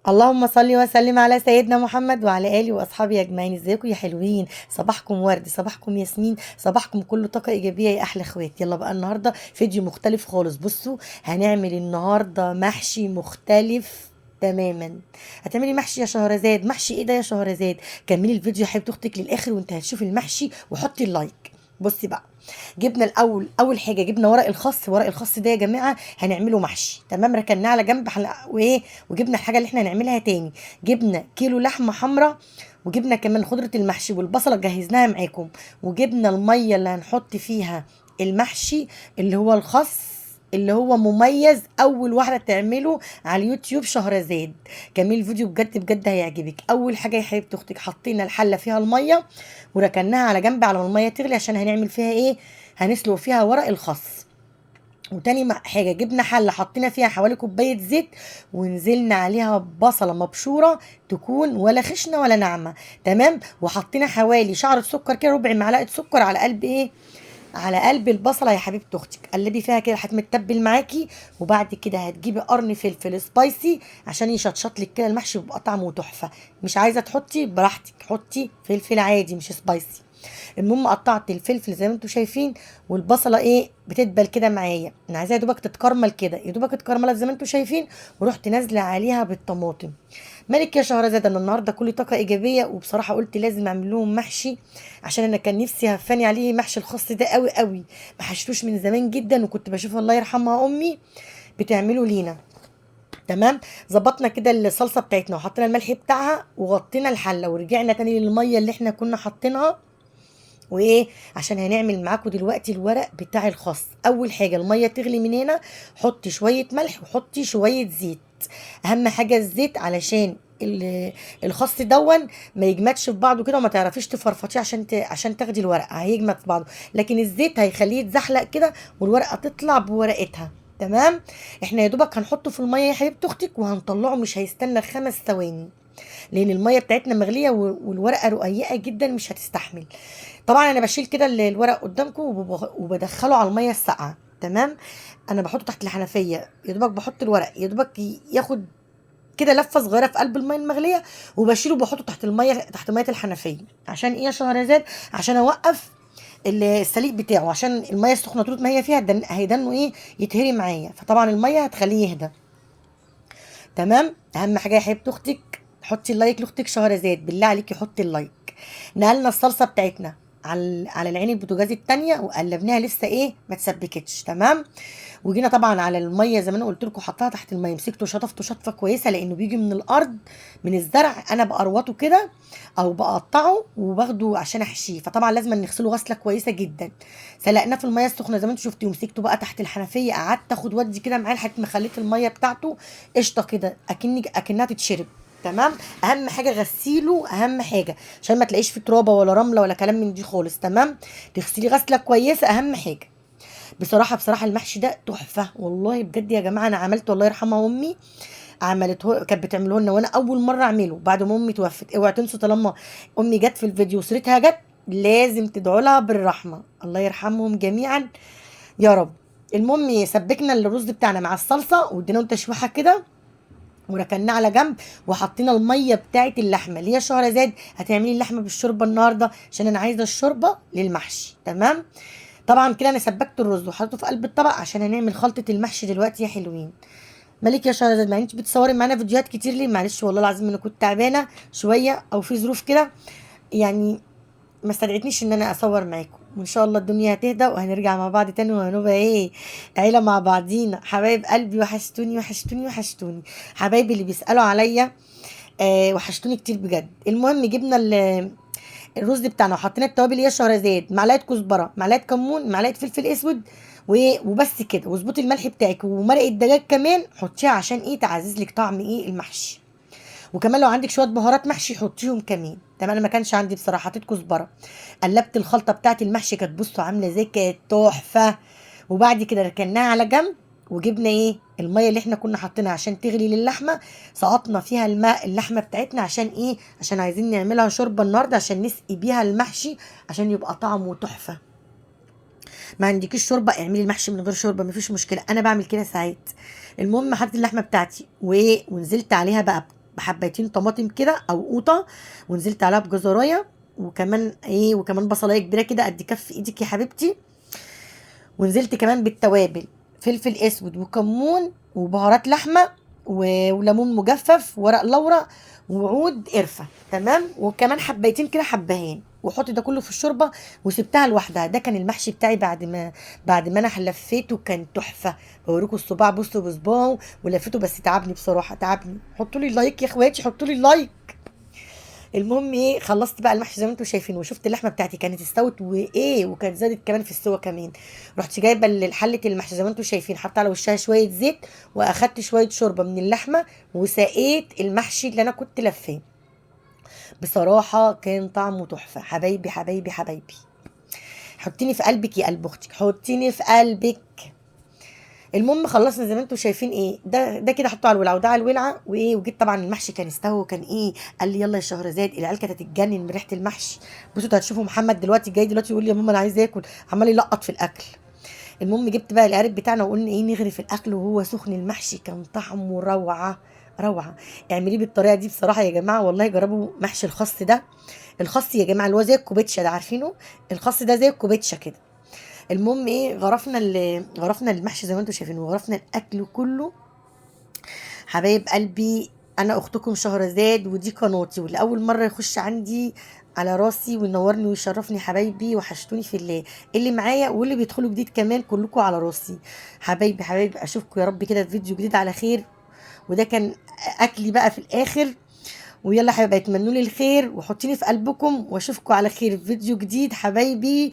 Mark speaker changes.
Speaker 1: اللهم صل وسلم على سيدنا محمد وعلى اله واصحابه اجمعين. ازيكم يا حلوين؟ صباحكم ورد، صباحكم ياسمين، صباحكم كله طاقه ايجابيه يا احلى اخوات. يلا بقى النهارده فيديو مختلف خالص. بصوا، هنعمل النهارده محشي مختلف تماما. هتعملي محشي يا شهرزاد؟ محشي ايه ده يا شهرزاد؟ كملي الفيديو يا حبيبتي اختك للاخر وانت هتشوفي المحشي، وحطي اللايك. بصي بقى، جبنا اول حاجه جبنا ورق الخس. ورق الخس ده يا جماعه هنعمله محشي، تمام؟ ركناه على جنب وايه، وجبنا الحاجه اللي احنا هنعملها تاني. جبنا كيلو لحمه حمراء، وجبنا كمان خضره المحشي والبصله جهزناها معاكم، وجبنا الميه اللي هنحط فيها المحشي اللي هو الخس، اللي هو مميز. اول واحده تعمله على اليوتيوب شهرزاد. كمل الفيديو بجد بجد هيعجبك. اول حاجه يا حبيبتي اختك، حطينا الحله فيها الميه وركناها على جنب على ما الميه تغلي، عشان هنعمل فيها ايه؟ هنسلق فيها ورق الخس. وتاني حاجة جبنا حلة حطينا فيها حوالي كوباية زيت، ونزلنا عليها بصلة مبشورة، تكون ولا خشنة ولا ناعمة، تمام؟ وحطينا حوالي شعرة سكر كده، ربع معلقة سكر على قلب ايه، على قلب البصله يا حبيبه اختك. قلبي فيها كده هتمتبل معاكي. وبعد كده هتجيبي قرن فلفل سبايسي عشان يشطشط لك كده المحشي ويبقى طعمه تحفه. مش عايزه تحطي براحتك، حطي فلفل عادي مش سبايسي. المهم قطعت الفلفل زي ما انتم شايفين، والبصله ايه بتدبل كده معايا. انا عايزاها يا دوبك تتكرمل كده، يا دوبك اتكرملت زي ما انتم شايفين. ورحت نازله عليها بالطماطم. مالك يا شهرزاد؟ انا النهارده كلي طاقه ايجابيه، وبصراحه قلت لازم اعمل لهم محشي، عشان انا كان نفسي هفاني عليه محشي الخاص ده قوي قوي. ما حشتوش من زمان جدا، وكنت بشوف الله يرحمها امي بتعمله لينا. تمام. ظبطنا كده الصلصه بتاعتنا وحطينا الملح بتاعها وغطينا الحله، ورجعنا تاني للميه اللي احنا كنا حاطينها. وايه، عشان هنعمل معاكم دلوقتي الورق بتاع الخاص. اول حاجه الميه تغلي من هنا، حطي شويه ملح وحطي شويه زيت. اهم حاجه الزيت، علشان الخس دون ما يجمدش في بعضه كده وما تعرفيش تفرفطيه، عشان تاخدي الورقه هيجمد في بعضه. لكن الزيت هيخليه يتزحلق كده والورقه تطلع بورقتها. تمام. احنا يا دوبك هنحطه في الميه يا حبيبه اختك وهنطلعه، مش هيستنى 5 ثواني، لان الميه بتاعتنا مغليه والورقه رقيقه جدا مش هتستحمل. طبعا انا بشيل كده الورق قدامكم وبدخله على الميه الساقعه. تمام. انا بحطه تحت الحنفيه، يا دوبك بحط الورق يا دوبك ياخد كده لفه صغيره في قلب الميه المغليه، وبشيله وبحطه تحت الميه، تحت ميه الحنفيه. عشان ايه يا شهرزاد؟ عشان اوقف السليق بتاعه، عشان الميه السخنه طول ما هي فيها هيدنه ايه، يتهري معايا. فطبعا الميه هتخليه يهدى. تمام. اهم حاجه يا حبيبه اختك، حطي اللايك لاختك شهرزاد، بالله عليكي حطي اللايك. نقلنا الصلصه بتاعتنا على العين البوتاجاز التانية وقلبناها لسه ايه ما تسبكتش. تمام. وجينا طبعا على الميه زي ما انا قلت لكم، حطها تحت الميه، مسكته شطفته شطفه كويسه، لانه بيجي من الارض من الزرع. انا بقروطه كده او بقطعه وباخده عشان احشيه، فطبعا لازم نغسله غسله كويسه جدا. سلقناه في الميه السخنه زي ما انتم شفتوا، ومسكته بقى تحت الحنفيه، قعدت اخد ودي كده معاه لحد ما خليت الميه بتاعته قشطه كده، اكنها تتشرب. تمام. اهم حاجه غسيله، اهم حاجه عشان ما تلاقيش فيه ترابه ولا رمله ولا كلام من دي خالص. تمام. تغسلي غسله كويسه اهم حاجه. بصراحه المحشي ده تحفه والله بجد يا جماعه. انا عملته الله يرحمها امي، عملته كانت بتعمله لنا، وانا اول مره اعمله بعد ما امي توفت. اوعى تنسوا طالما امي جت في الفيديو وسيرتها جت، لازم تدعوا لها بالرحمه. الله يرحمهم جميعا يا رب. المهم سبكنا الرز بتاعنا مع الصلصه واديناه تشويحه كده، وركناه على جنب. وحطينا الميه بتاعت اللحمه اللي هي شهرزاد هتعملي اللحمه بالشوربه النهارده، عشان انا عايزه الشوربه للمحشي. تمام. طبعا كده انا سبكت الرز وحطيته في قلب الطبق عشان هنعمل خلطه المحشي دلوقتي يا حلوين. مالك يا شهرزاد؟ ما انت بتصوري معانا فيديوهات كتير ليه؟ معلش والله العظيم انا كنت تعبانه شويه او في ظروف كده، يعني ما استدعتنيش ان انا اصور معاكم. وان شاء الله الدنيا هتهدى وهنرجع مع بعض تاني، وهنبقى ايه، عيله مع بعضينا. حبايب قلبي وحشتوني وحشتوني وحشتوني، حبايبي اللي بيسالوا عليا. وحشتوني كتير بجد. المهم جبنا الرز بتاعنا وحطينا التوابل اللي هي شهرزاد، معلقه كزبره، معلقه كمون، معلقه فلفل اسود، وبس كده. واظبطي الملح بتاعك، ومرقه الدجاج كمان حطيها عشان ايه، تعزز لك طعم ايه المحشي. وكمان لو عندك شويه بهارات محشي حطيهم كمان. تمام. انا ما كانش عندي بصراحه، حطيت كزبره. قلبت الخلطه بتاعت المحشي، كانت بصوا عامله ازاي، كانت تحفه. وبعد كده ركناها على جنب، وجبنا ايه الميه اللي احنا كنا حاطينها عشان تغلي للحمه، سقطنا فيها الماء اللحمه بتاعتنا. عشان ايه؟ عشان عايزين نعملها شوربه النهارده عشان نسقي بيها المحشي، عشان يبقى طعمه تحفه. ما عندكيش شوربه اعملي المحشي من غير شوربه، مفيش مشكله، انا بعمل كده ساعات. المهم حطيت اللحمه بتاعتي وايه، ونزلت عليها بقى حبايتين طماطم كده او قوطه، ونزلت عليها بجزرايه، وكمان ايه، وكمان بصلايه كبيره كده قد كف ايدك يا حبيبتي، ونزلت كمان بالتوابل، فلفل اسود وكمون وبهارات لحمه وليمون مجفف وورق لورا وعود قرفه، تمام، وكمان حبايتين كده حبهان، وحط ده كله في الشوربه وسبتها لوحدها. ده كان المحشي بتاعي بعد ما انا لفيته، كان تحفه. بوريكم الصباع، بصوا بصباعه ولفيته، بس تعبني بصراحه، تعبني. حطوا لي لايك يا اخواتي، حطوا لي لايك. المهم ايه، خلصت بقى المحشي زي ما انتم شايفين، وشفت اللحمه بتاعتي كانت استوت وايه، وكانت زادت كمان في السوا كمان. رحت جايبه حله المحشي زي ما انتم شايفين، حاطه على وشها شويه زيت، واخدت شويه شوربه من اللحمه، وسقيت المحشي اللي انا كنت لفاه. بصراحه كان طعمه تحفه. حبايبي حبايبي حبايبي، حطيني في قلبك يا قلب اختك، حطيني في قلبك. المهم خلصنا زي ما انتم شايفين، ايه ده كده حطه على الولعه، وده على الولعه، وايه، وجيت طبعا المحشي كان استوى، وكان ايه، قال لي يلا يا شهرزاد. العيال كانت هتتجنن من ريحه المحشي. بصوا انتوا هتشوفوا محمد دلوقتي جاي دلوقتي يقول لي يا ماما انا عايز اكل، عمال يلقط في الاكل. المهم جبت بقى القارب بتاعنا، وقلنا ايه، نغرف الاكل وهو سخن. المحشي كان طعمه روعه روعه. اعمليه بالطريقه دي بصراحه يا جماعه، والله جربوا محشي الخس ده. الخس يا جماعه اللي هو زي الكوبيتشا ده، عارفينه؟ الخس ده زي الكوبيتشا كده. المهم ايه، غرفنا المحشي زي ما انتم شايفين، وغرفنا الاكل كله. حبايب قلبي، انا اختكم شهرزاد، ودي قناتي، واللي اول مره يخش عندي على راسي وينورني ويشرفني. حبايبي وحشتوني في الله، اللي معايا واللي بيدخلوا جديد كمان، كلكم على راسي. حبايبي حبايبي، اشوفكم يا رب كده في فيديو جديد على خير. وده كان اكلي بقى في الاخر. ويلا حبايبي، اتمنوا لي الخير وحطيني في قلبكم، واشوفكم على خير في فيديو جديد حبايبي.